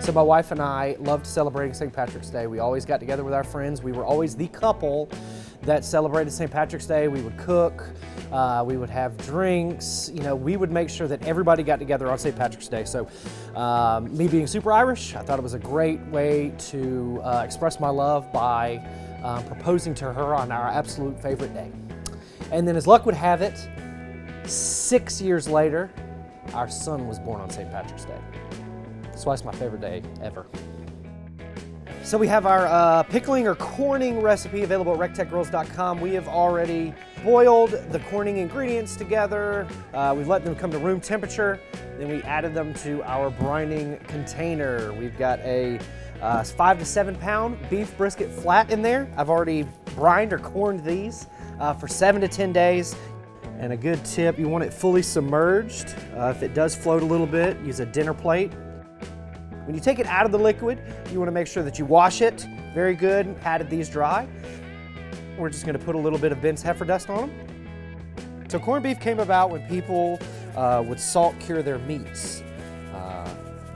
So my wife and I loved celebrating St. Patrick's Day. We always got together with our friends. We were always the couple that celebrated St. Patrick's Day. We would cook, we would have drinks. You know, we would make sure that everybody got together on St. Patrick's Day. So me being super Irish, I thought it was a great way to express my love by proposing to her on our absolute favorite day. And then as luck would have it, 6 years later, our son was born on St. Patrick's Day. That's why it's my favorite day ever. So we have our pickling or corning recipe available at rectechgrills.com. We have already boiled the corning ingredients together. We've let them come to room temperature. Then we added them to our brining container. We've got a 5 to 7 pound beef brisket flat in there. I've already brined or corned these for 7 to 10 days. And a good tip, you want it fully submerged. If it does float a little bit, use a dinner plate. When you take it out of the liquid, you want to make sure that you wash it very good and patted these dry. We're just going to put a little bit of Ben's heifer dust on them. So corned beef came about when people would salt cure their meats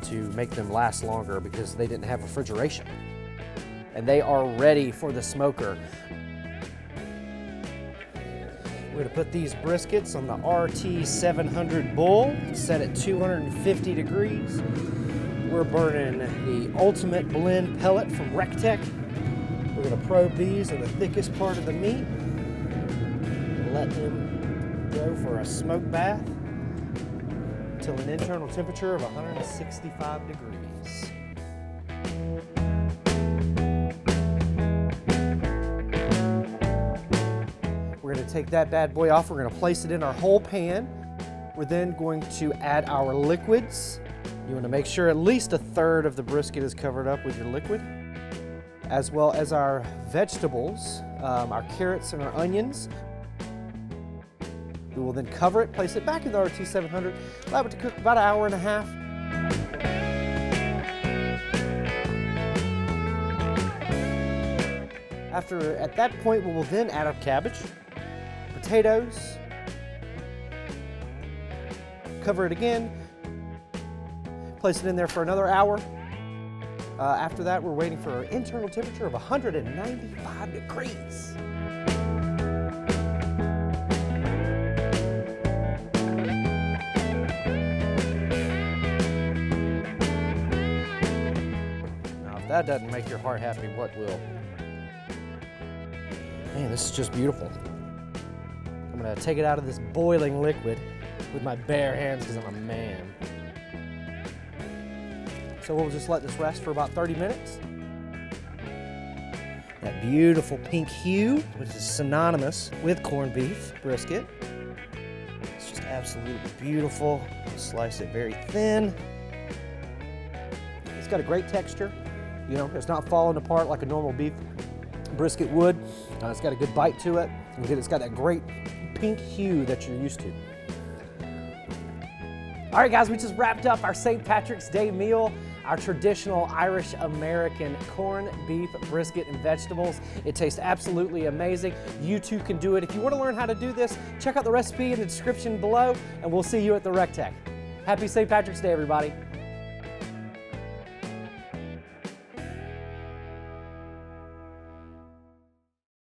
to make them last longer because they didn't have refrigeration. And they are ready for the smoker. We're going to put these briskets on the RT700 bull, set at 250 degrees. We're burning the Ultimate Blend pellet from Rectech. We're going to probe these in the thickest part of the meat and let them go for a smoke bath until an internal temperature of 165 degrees. We're going to take that bad boy off. We're going to place it in our whole pan. We're then going to add our liquids. You want to make sure at least a third of the brisket is covered up with your liquid, as well as our vegetables, our carrots and our onions. We will then cover it, place it back in the RT700, allow it to cook about an hour and a half. At that point, we will then add our cabbage, potatoes, cover it again, place it in there for another hour. After that, we're waiting for an internal temperature of 195 degrees. Now, if that doesn't make your heart happy, what will? Man, this is just beautiful. I'm gonna take it out of this boiling liquid with my bare hands because I'm a man. So we'll just let this rest for about 30 minutes. That beautiful pink hue, which is synonymous with corned beef brisket. It's just absolutely beautiful. Slice it very thin. It's got a great texture. You know, it's not falling apart like a normal beef brisket would. It's got a good bite to it. And it's got that great pink hue that you're used to. All right, guys, we just wrapped up our St. Patrick's Day meal, our traditional Irish-American corned beef, brisket, and vegetables. It tastes absolutely amazing. You too can do it. If you want to learn how to do this, check out the recipe in the description below, and we'll see you at the Rectech. Happy St. Patrick's Day, everybody.